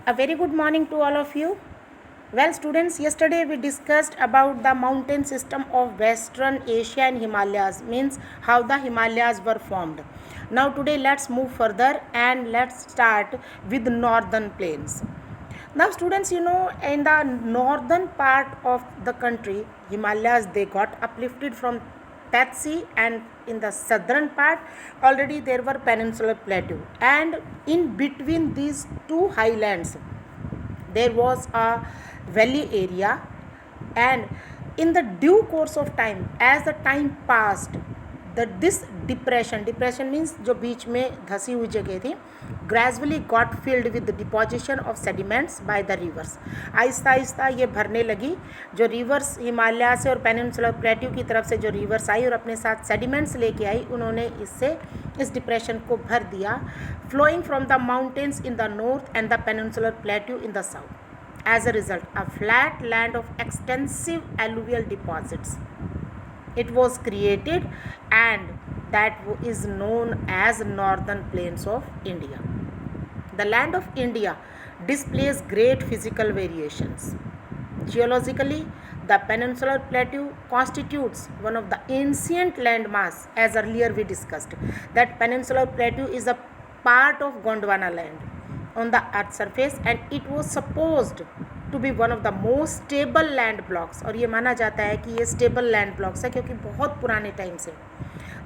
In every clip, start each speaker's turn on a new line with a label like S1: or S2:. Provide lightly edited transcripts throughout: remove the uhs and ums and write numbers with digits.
S1: A very good morning to all of you. Well, students, yesterday we discussed about the mountain system of Western Asia and Himalayas, means how the Himalayas were formed. Now, today let's move further and let's start with northern plains. Now, students, in the northern part of the country, Himalayas, they got uplifted from that sea, and in the southern part already there were peninsular plateau, and in between these two highlands there was a valley area. And in the due course of time, as the time passed, this depression means जो बीच में धसी हुई जगह थी, gradually got filled with the deposition of sediments by the rivers. Aahista Aahista ये भरने लगी. जो reverse Himalaya से और पेनिनसुलर प्लेट्यू की तरफ से जो रिवर्स आई और अपने साथ सेडिमेंट्स लेके आई, उन्होंने इससे इस डिप्रेशन को भर दिया, flowing from the mountains in the north and the peninsular plateau in the south. As a result, a flat land of extensive alluvial deposits, it was created, and that is known as northern plains of India. The land of India displays great physical variations. Geologically, the peninsular plateau constitutes one of the ancient landmass. As earlier we discussed, that peninsular plateau is a part of Gondwana land on the earth's surface, and it was supposed to be one of the most stable land blocks. और ये माना जाता है कि ये stable land blocks है क्योंकि बहुत पुराने टाइम से.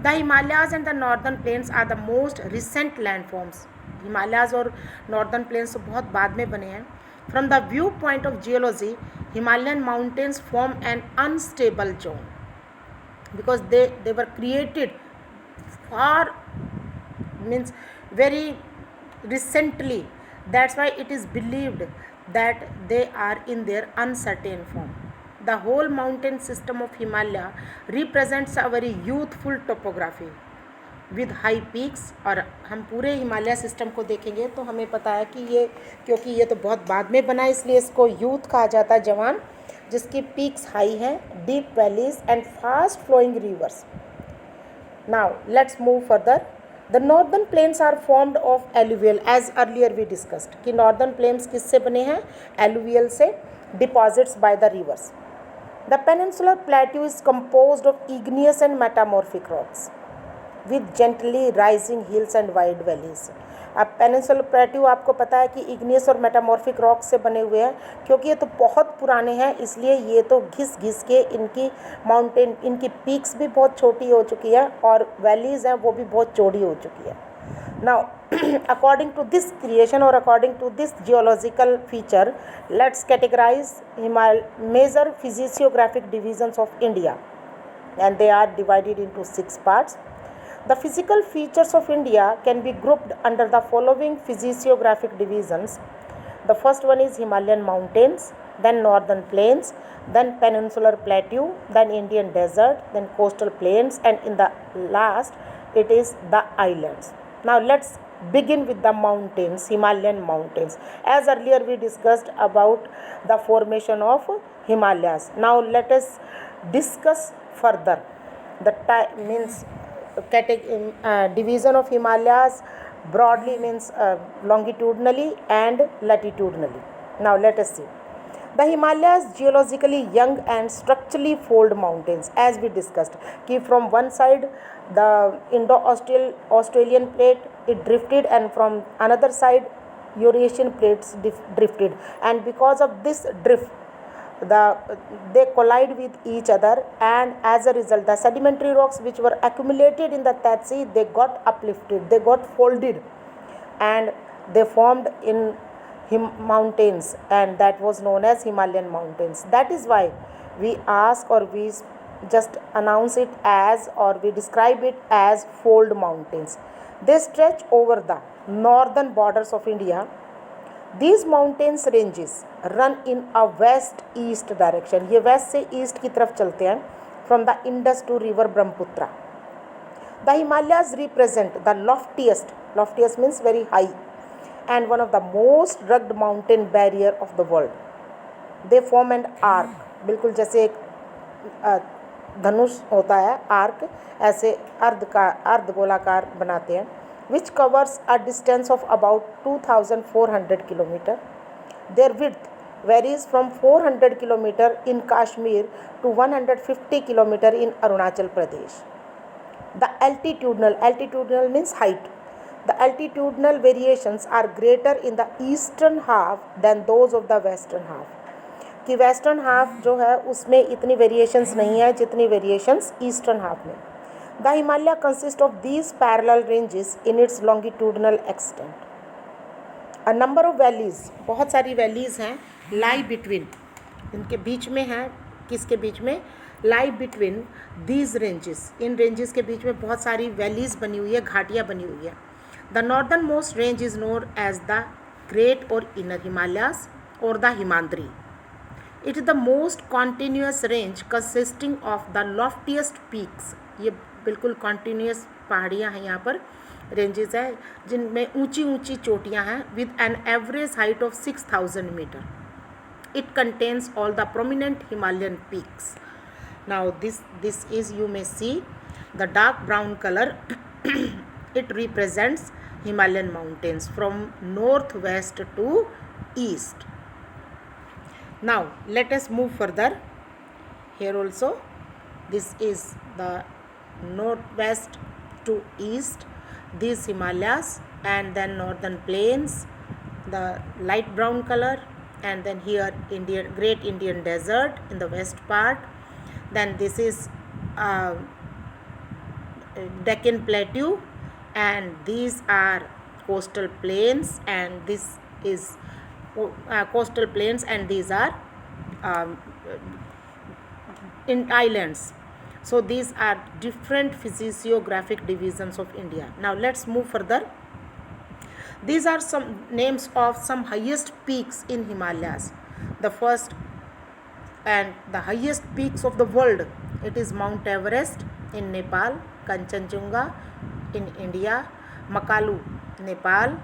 S1: The Himalayas and the northern plains are the most recent landforms. Himalayas और नॉर्दर्न प्लेन्स तो बहुत बाद में बने हैं. From the viewpoint of geology, Himalayan mountains form an unstable zone because they were created far, means very recently. That's why it is believed that they are in their uncertain form. The whole mountain system of Himalaya represents a very youthful topography with high peaks. और हम पूरे Himalaya system को देखेंगे तो हमें पता है कि ये, क्योंकि ये तो बहुत बाद में बना, इसलिए इसको यूथ कहा जाता है, जवान, जिसकी पीक्स हाई हैं, deep valleys and fast flowing rivers. Now let's move further. The northern plains are formed of alluvial, as earlier we discussed कि नॉर्दर्न प्लेन्स किससे बने हैं? एलुवियल से, deposits by the rivers. The peninsular plateau is composed of igneous and metamorphic rocks with gently rising hills and wide valleys. अब peninsular plateau आपको पता है कि इग्नियस और मेटामॉर्फिक रॉक से बने हुए हैं. क्योंकि ये तो बहुत पुराने हैं, इसलिए ये तो घिस घिस के इनकी माउंटेन, इनकी पीक्स भी बहुत छोटी हो चुकी है और वैलीज हैं वो भी बहुत चौड़ी हो चुकी है. Now according to this creation और according to this geological feature, let's categorise major physiographic divisions of India, and they are divided into 6 parts. The physical features of India can be grouped under the following physiographic divisions. The first one is Himalayan mountains, then northern plains, then peninsular plateau, then Indian desert, then coastal plains, and in the last it is the islands. Now let's begin with the mountains, Himalayan mountains. As earlier we discussed about the formation of Himalayas. Now let us discuss further the means division of Himalayas broadly, means longitudinally and latitudinally. Now let us see. The Himalayas geologically young and structurally fold mountains, as we discussed कि from one side the Indo-Australian plate it drifted, and from another side Eurasian plates drifted, and because of this drift they collide with each other, and as a result the sedimentary rocks which were accumulated in the that sea, they got uplifted, they got folded, and they formed in mountains, and that was known as Himalayan mountains. That is why we ask, or we just announce it as, or we describe it as fold mountains. They stretch over the northern borders of India. These mountains ranges run in a west-east direction. ये west से east की तरफ चलते हैं, from the Indus to river Brahmaputra. The Himalayas represent the loftiest means very high, and one of the most rugged mountain barrier of the world. They form an arc, बिल्कुल जैसे एक धनुष होता है, आर्क, ऐसे अर्धगोलाकार बनाते हैं, which covers a distance of about 2,400 kilometer. Their width varies from 400 km in Kashmir to 150 km in Arunachal Pradesh. The altitudinal means height. The altitudinal variations are greater in the eastern half than those of the western half. कि western half जो है उसमें इतनी variations नहीं है जितनी variations eastern half में. The Himalaya consist of these parallel ranges in its longitudinal extent. A number of valleys, बहुत सारी वैलीज हैं, लाई बिटवीन, इनके बीच में है, किसके बीच में, lie between these ranges, in ranges के बीच में बहुत सारी वैलीज बनी हुई है, घाटियाँ बनी हुई है. The northern most range is known as the great or inner Himalayas or the Himadri. It is the most continuous range consisting of the loftiest peaks. ये बिल्कुल continuous पहाड़ियाँ हैं, यहाँ पर रेंजेस है जिनमें ऊंची ऊंची चोटियाँ हैं with an average height of 6,000 meter. It contains all the prominent Himalayan peaks. Now this is, you may see the dark brown color. It represents Himalayan mountains from northwest to east. Now let us move further. Here also this is the northwest to east, these Himalayas, and then northern plains, the light brown color, and then here Great Indian Desert in the west part. Then this is Deccan Plateau, and these are coastal plains, and this is coastal plains, and these are in islands. So these are different physiographic divisions of India. Now let's move further. These are some names of some highest peaks in Himalayas. The first and the highest peaks of the world, it is Mount Everest in Nepal, Kanchenjunga in India, Makalu, Nepal,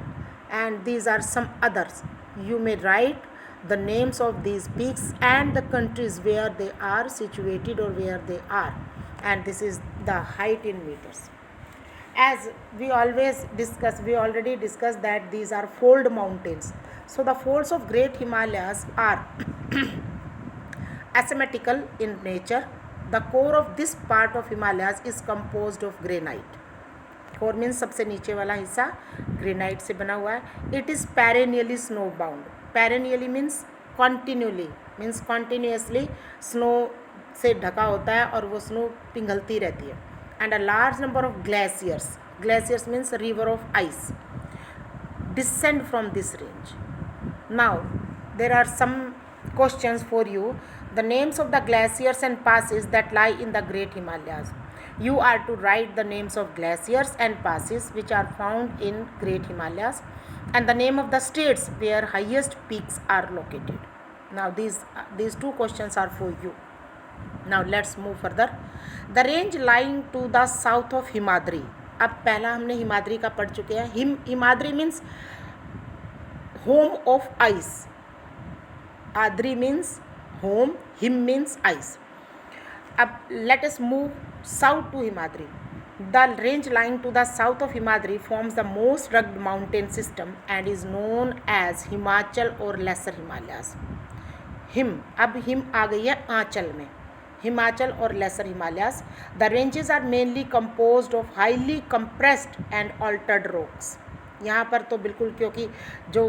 S1: and these are some others. You may write the names of these peaks and the countries where they are situated or where they are, and this is the height in meters. As we already discussed that these are fold mountains. So the folds of Great Himalayas are asymmetrical in nature. The core of this part of Himalayas is composed of granite. Core means सबसे नीचे वाला हिस्सा granite से बना हुआ है. It is perennially snowbound. Perennially means continually, means continuously snow से ढका होता है और वो स्नो पिघलती रहती है. And a large number of glaciers, glaciers means river of ice, descend from this range. Now there are some questions for you. The names of the glaciers and passes that lie in the Great Himalayas. You are to write the names of glaciers and passes which are found in Great Himalayas, and the name of the states where highest peaks are located. Now these two questions are for you. Now let's move further. The range lying to the south of Himadri. अब पहला हमने हिमाद्री का पढ़ चुके हैं. Himadri means home of ice. Adri means home, him means ice. Ab let us move south to Himadri. The range lying to the south of Himadri forms the most rugged mountain system and is known as Himachal or Lesser Himalayas. अब हिम आ गई है आंचल में, हिमाचल और lesser Himalayas. The ranges are mainly composed of highly compressed and altered rocks. यहाँ पर तो बिल्कुल, क्योंकि जो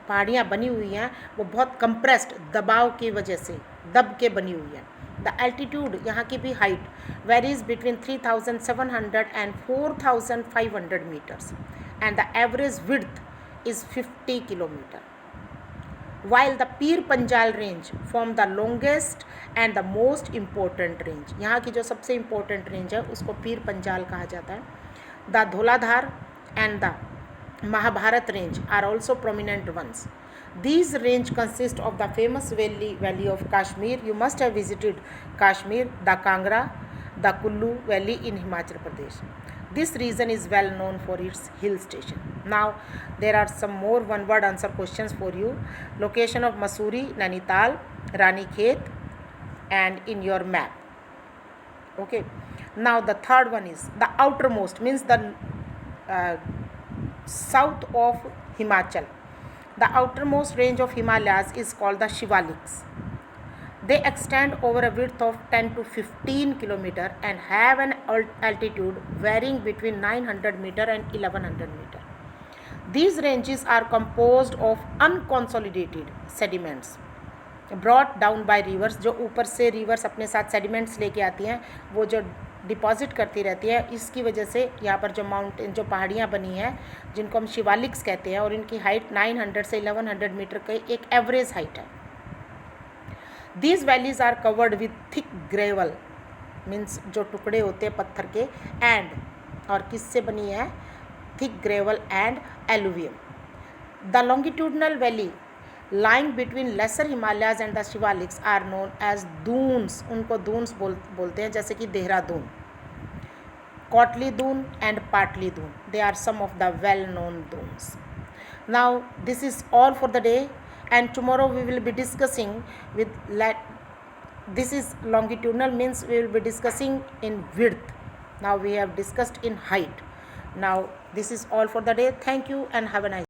S1: पहाड़ियाँ बनी हुई हैं वो बहुत कंप्रेस्ड, दबाव की वजह से दब के बनी हुई है. द एल्टीट्यूड, यहाँ की भी height, varies between 3,700 and 4,500 metres, and the average width is 50 kilometre. while the Pir Panjal range form the longest and the most important range. यहाँ की जो सबसे इम्पोर्टेंट रेंज है उसको पीर पंजाल कहा जाता है. The Dhauladhar and the Mahabharat range are also prominent ones. These range consist of the famous valley of Kashmir. You must have visited Kashmir, the Kangra, the Kullu Valley in Himachal Pradesh. This region is well known for its hill station. Now there are some more one word answer questions for you. Location of Mussoorie, Nainital, Ranikhet, and in your map. Okay. Now the third one is the outermost, means the south of Himachal. The outermost range of Himalayas is called the Shivaliks. They extend over a width of 10 to 15 km and have an altitude varying between 900 meter and 1100 meter. These ranges are composed of unconsolidated sediments brought down by rivers. जो ऊपर से rivers अपने साथ sediments लेके आती हैं, वो जो डिपॉजिट करती रहती है, इसकी वजह से यहाँ पर जो माउंटेन जो पहाड़ियाँ बनी हैं जिनको हम शिवालिक्स कहते हैं, और इनकी हाइट 900 से 1100 मीटर की एक एवरेज हाइट है. These valleys are covered with thick gravel, means जो टुकड़े होते हैं पत्थर के, एंड और किससे बनी है, thick gravel and alluvium. The longitudinal valley lying between lesser Himalayas and the Shivaliks are known as dunes. उनको dunes बोलते हैं, जैसे कि देहरादून, कोटली दून and पाटली Doon. They are some of the well-known dunes. Now this is all for the day, and tomorrow we will be discussing this is longitudinal, means we will be discussing in width. Now we have discussed in height. Now this is all for the day. Thank you and have a nice day.